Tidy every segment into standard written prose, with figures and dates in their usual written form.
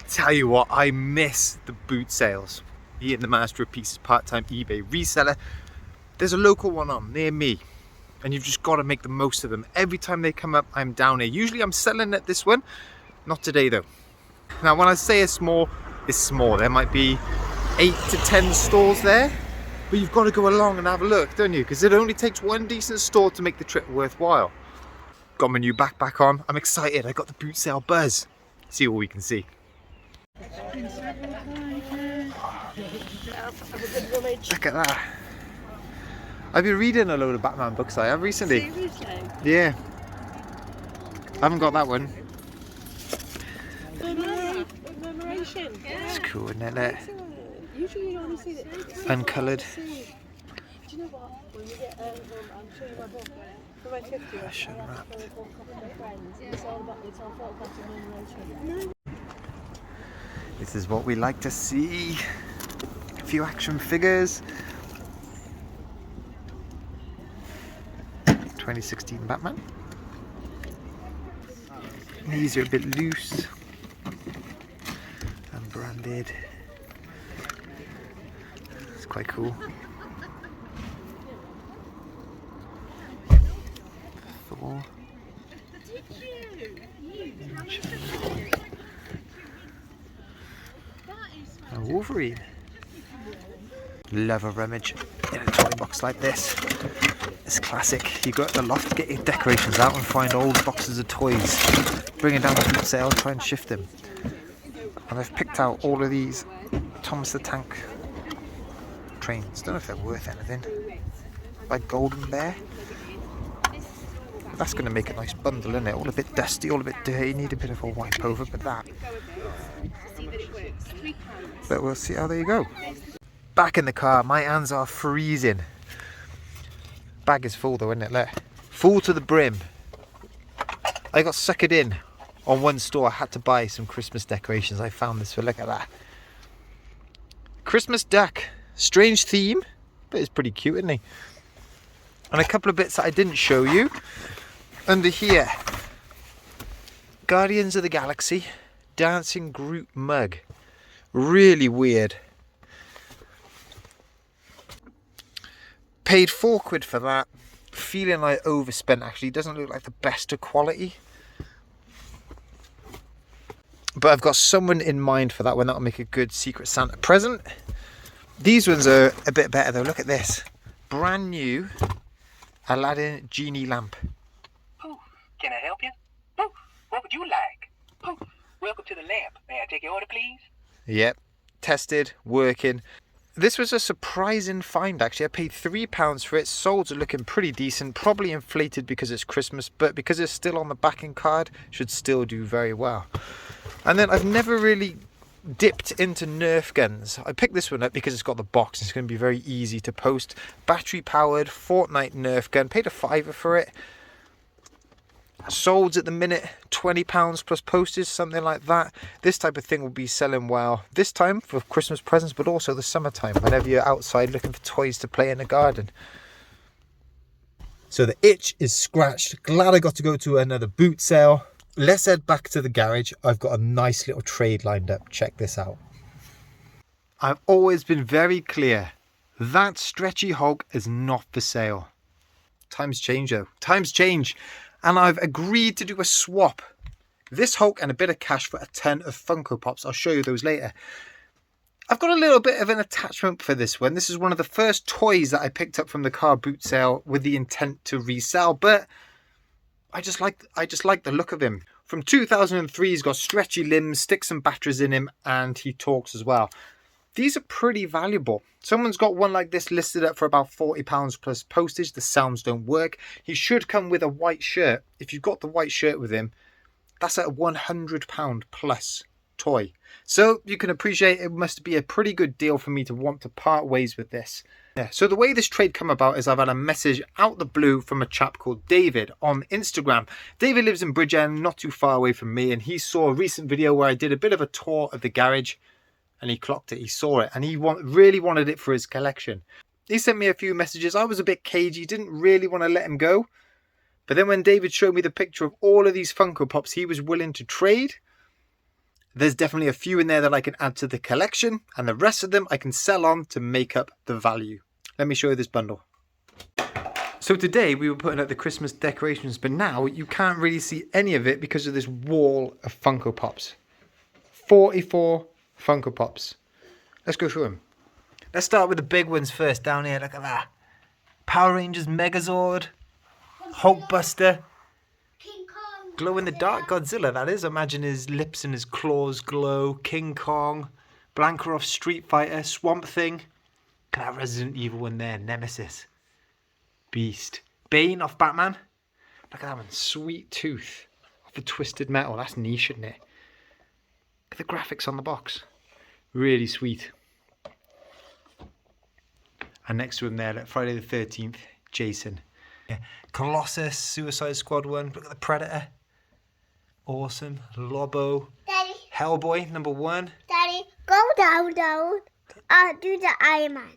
Tell you what, I miss the boot sales. Ian the Master of Pieces, part-time eBay reseller. There's a local one on near me, and you've just got to make the most of them. Every time they come up, I'm down here. Usually I'm selling at this one, not today though. Now when I say it's small, it's small. There might be 8 to 10 stores there, but you've got to go along and have a look, don't you? Because it only takes one decent store to make the trip worthwhile. Got my new backpack on. I'm excited. I got the boot sale buzz. See what we can see. Look at that. I've been reading a load of Batman books I have recently. Seriously? Yeah. I haven't got that one. Commemoration. It's cool, isn't it? Usually you only see it uncoloured. Do you know what? When we get I'm showing you my book. For my 50th, I have to go with a couple of my friends. It's all photograph commemoration. This is what we like to see. A few action figures. 2016 Batman. These are a bit loose and branded. It's quite cool. Thor. And Wolverine. Love a rummage in a toy box like this. It's classic. You go to the loft, get your decorations out and find old boxes of toys. Bring it down to boot sale, try and shift them. And I've picked out all of these Thomas the Tank trains. Don't know if they're worth anything. Like Golden Bear. That's going to make a nice bundle, isn't it? All a bit dusty, all a bit dirty. Need a bit of a wipe over, but that. But we'll see how they go. Back in the car, my hands are freezing. Bag is full though, isn't it? Look. Full to the brim. I got suckered in on one store. I had to buy some Christmas decorations. I found this for, look at that. Christmas duck. Strange theme, but it's pretty cute, isn't he? And a couple of bits that I didn't show you. Under here, Guardians of the Galaxy Dancing Groot mug. Really weird. Paid £4 for that. Feeling I overspent actually. Doesn't look like the best of quality. But I've got someone in mind for that one. That'll make a good Secret Santa present. These ones are a bit better though. Look at this. Brand new Aladdin genie lamp. Oh, can I help you? Oh, what would you like? Oh, welcome to the lamp. May I take your order, please? Yep. Tested. Working. This was a surprising find actually. I paid £3 for it. Solds are looking pretty decent. Probably inflated because it's Christmas, but because it's still on the backing card, should still do very well. And then I've never really dipped into Nerf guns. I picked this one up because it's got the box. It's going to be very easy to post. Battery powered Fortnite Nerf gun. Paid £5 for it. Solds at the minute £20 plus postage, something like that. This type of thing will be selling well this time for Christmas presents, but also the summertime whenever you're outside looking for toys to play in the garden. So the itch is scratched. Glad I got to go to another boot sale. Let's head back to the garage. I've got a nice little trade lined up. Check this out. I've always been very clear. That stretchy Hulk is not for sale. Times change though. Times change. And I've agreed to do a swap. This Hulk and a bit of cash for a ton of Funko Pops. I'll show you those later. I've got a little bit of an attachment for this one. This is one of the first toys that I picked up from the car boot sale with the intent to resell. But I just like the look of him. From 2003, he's got stretchy limbs, sticks and batteries in him, and he talks as well. These are pretty valuable. Someone's got one like this listed up for about £40 plus postage. The sounds don't work. He should come with a white shirt. If you've got the white shirt with him, that's a £100 plus toy. So you can appreciate it must be a pretty good deal for me to want to part ways with this. Yeah, so the way this trade come about is I've had a message out the blue from a chap called David on Instagram. David lives in Bridgend, not too far away from me, and he saw a recent video where I did a bit of a tour of the garage. And he clocked it, he saw it, and he really wanted it for his collection. He sent me a few messages. I was a bit cagey, didn't really want to let him go. But then when David showed me the picture of all of these Funko Pops he was willing to trade, There's definitely a few in there that I can add to the collection, and the rest of them I can sell on to make up the value. Let me show you this bundle. So today we were putting up the Christmas decorations, but now you can't really see any of it because of this wall of Funko Pops. 44 Funko Pops. Let's go through them. Let's start with the big ones first down here. Look at that. Power Rangers Megazord. Hulkbuster. King Kong. Glow in the dark Godzilla, that is. Imagine his lips and his claws glow. King Kong. Blanca off Street Fighter. Swamp Thing. Look at that Resident Evil one there. Nemesis. Beast. Bane off Batman. Look at that one. Sweet Tooth off the Twisted Metal. That's niche, isn't it? Look at the graphics on the box. Really sweet. And next to him there, look, Friday the 13th, Jason. Yeah. Colossus, Suicide Squad one. Look at the Predator. Awesome. Lobo. Daddy. Hellboy, number 1. Daddy, go down. I'll do the Iron Man.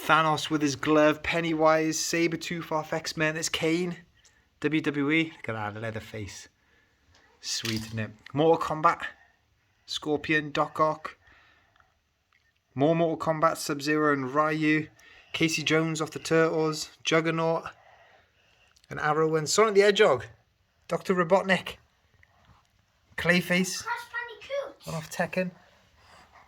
Thanos with his glove. Pennywise. Sabretooth off X-Men. There's Kane. WWE. Look at that, leather face. Sweet, isn't it? Mortal Kombat. Scorpion, Doc Ock. More Mortal Kombat, Sub-Zero and Ryu. Casey Jones off the Turtles. Juggernaut. An Arrow and Sonic the Hedgehog. Dr. Robotnik. Clayface. Crash Bandicoot. One off Tekken.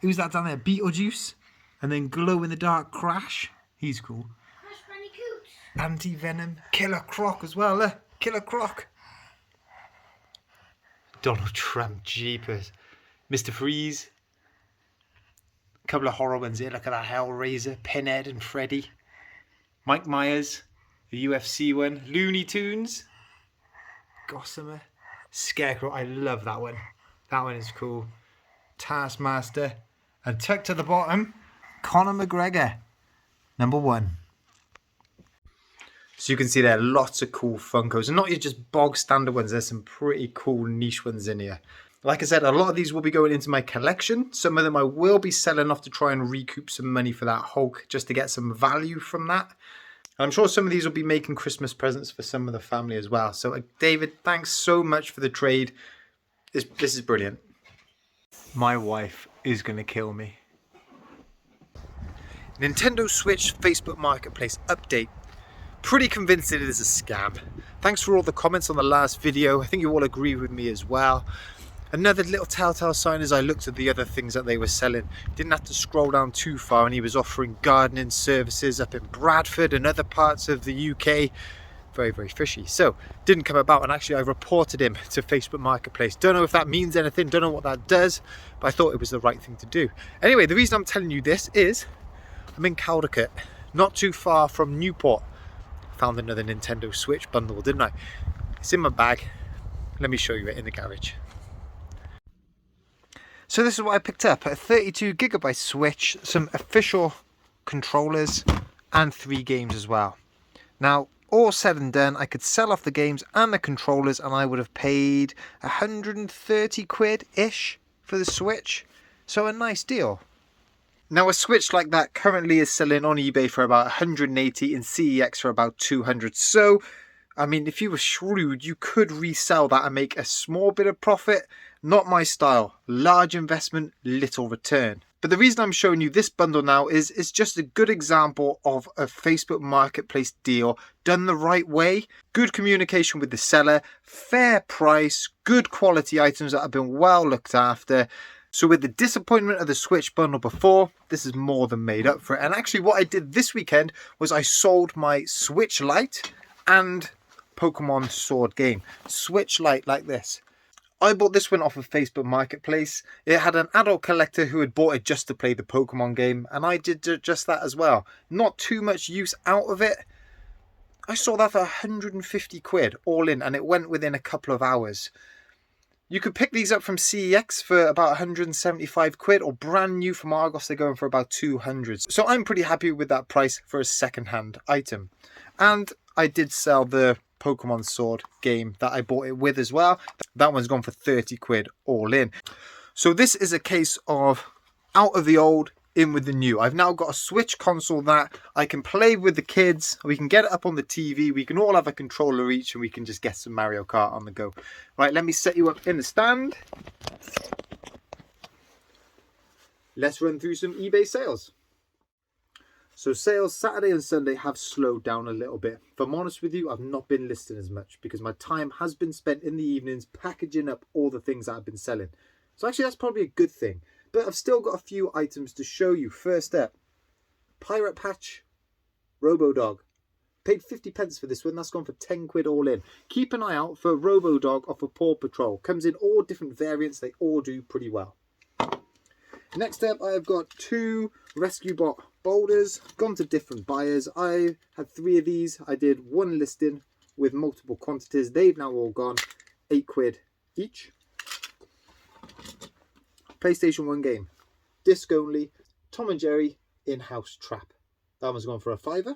Who's that down there? Beetlejuice. And then Glow in the Dark Crash. He's cool. Crash Bandicoot. Anti-Venom. Killer Croc as well. Look. Killer Croc. Donald Trump. Jeepers. Mr. Freeze. A couple of horror ones here. Look at that. Hellraiser. Pinhead and Freddy. Mike Myers. The UFC one. Looney Tunes. Gossamer. Scarecrow. I love that one. That one is cool. Taskmaster. And tucked to the bottom, Conor McGregor. Number 1. So you can see there are lots of cool Funkos. And not just bog standard ones. There's some pretty cool niche ones in here. Like I said, a lot of these will be going into my collection. Some of them I will be selling off to try and recoup some money for that Hulk, just to get some value from that. And I'm sure some of these will be making Christmas presents for some of the family as well. So David, thanks so much for the trade. This is brilliant. My wife is going to kill me. Nintendo Switch Facebook Marketplace update. Pretty convinced it is a scam. Thanks for all the comments on the last video. I think you all agree with me as well. Another little telltale sign as I looked at the other things that they were selling. Didn't have to scroll down too far, and he was offering gardening services up in Bradford and other parts of the UK. Very, very fishy. So, didn't come about, and actually I reported him to Facebook Marketplace. Don't know if that means anything, don't know what that does, but I thought it was the right thing to do. Anyway, the reason I'm telling you this is I'm in Caldicot, not too far from Newport. Found another Nintendo Switch bundle, didn't I? It's in my bag. Let me show you it in the garage. So this is what I picked up, a 32GB Switch, some official controllers and 3 games as well. Now, all said and done, I could sell off the games and the controllers and I would have paid 130 quid-ish for the Switch. So a nice deal. Now a Switch like that currently is selling on eBay for about 180 and CEX for about 200. So, I mean, if you were shrewd, you could resell that and make a small bit of profit. Not my style. Large investment, little return. But the reason I'm showing you this bundle now is it's just a good example of a Facebook Marketplace deal done the right way. Good communication with the seller, fair price, good quality items that have been well looked after. So with the disappointment of the Switch bundle before, this is more than made up for it. And actually what I did this weekend was I sold my Switch Lite and Pokemon Sword game. Switch Lite like this. I bought this one off of Facebook Marketplace. It had an adult collector who had bought it just to play the Pokemon game, and I did just that as well. Not too much use out of it. I saw that for 150 quid all in, and it went within a couple of hours. You could pick these up from CEX for about 175 quid, or brand new from Argos, they're going for about 200. So I'm pretty happy with that price for a second-hand item. And I did sell the Pokemon Sword game that I bought it with as well. That one's gone for 30 quid all in. So this is a case of out of the old, in with the new. I've now got a Switch console that I can play with the kids. We can get it up on the TV. We can all have a controller each and we can just get some Mario Kart on the go. Right, let me set you up in the stand. let's run through some eBay sales. So sales Saturday and Sunday have slowed down a little bit. If I'm honest with you, I've not been listing as much because my time has been spent in the evenings packaging up all the things that I've been selling. So actually that's probably a good thing. But I've still got a few items to show you. First up, Pirate Patch Robo-Dog. Paid 50 pence for this one. That's gone for 10 quid all in. Keep an eye out for Robo-Dog off of Paw Patrol. Comes in all different variants. They all do pretty well. Next up, I've got 2 Rescue Bot boulders. Gone to different buyers. I had 3 of these. I did 1 listing with multiple quantities. They've now all gone 8 quid each. PlayStation 1 game. Disc only. Tom and Jerry in-house trap. That one's gone for a £5.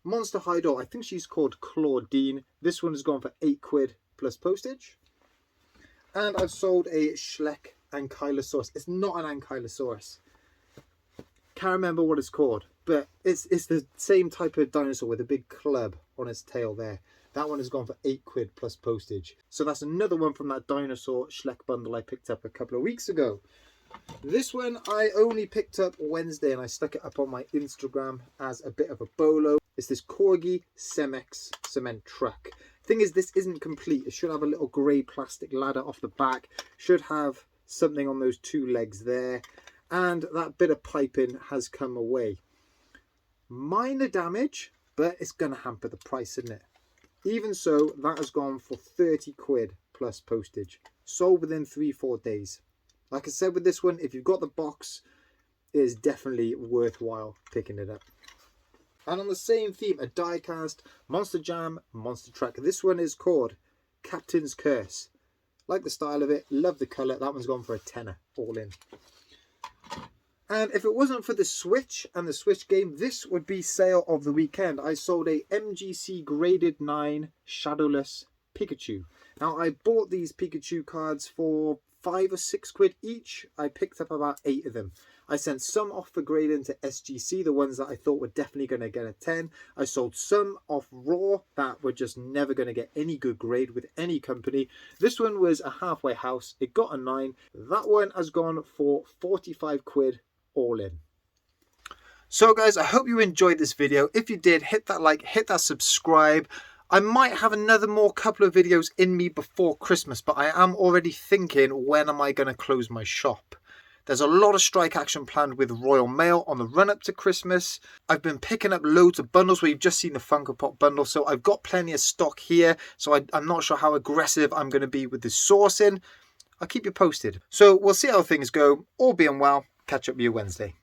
Monster High Doll. I think she's called Claudine. This one has gone for 8 quid plus postage. And I've sold a Schleck Ankylosaurus. It's not an Ankylosaurus. Can't remember what it's called, but it's the same type of dinosaur with a big club on its tail there. That one has gone for 8 quid plus postage. So that's another one from that dinosaur Schleck bundle I picked up a couple of weeks ago. This one I only picked up Wednesday and I stuck it up on my Instagram as a bit of a bolo. It's this Corgi Cemex cement truck. Thing is, this isn't complete. It should have a little grey plastic ladder off the back. Should have something on those 2 legs there. And that bit of piping has come away. Minor damage, but it's going to hamper the price, isn't it? Even so, that has gone for 30 quid plus postage. Sold within 3-4 days. Like I said with this one, if you've got the box, it is definitely worthwhile picking it up. And on the same theme, a die-cast Monster Jam monster truck. This one is called Captain's Curse. Like the style of it, love the colour. That one's gone for a tenner, all in. And if it wasn't for the Switch and the Switch game, this would be sale of the weekend. I sold a MGC Graded 9 Shadowless Pikachu. Now, I bought these Pikachu cards for 5 or 6 quid each. I picked up about 8 of them. I sent some off for grading to SGC, the ones that I thought were definitely going to get a 10. I sold some off raw that were just never going to get any good grade with any company. This one was a halfway house. It got a 9. That one has gone for 45 quid all in. So guys, I hope you enjoyed this video. If you did, hit that like, hit that subscribe. I might have another couple of videos in me before Christmas, but I am already thinking, when am I going to close my shop? There's a lot of strike action planned with Royal Mail on the run up to Christmas. I've been picking up loads of bundles where you've just seen the Funko Pop bundle, so I've got plenty of stock here. So I'm not sure how aggressive I'm going to be with the sourcing. I'll keep you posted. So we'll see how things go. All being well, catch up with you Wednesday.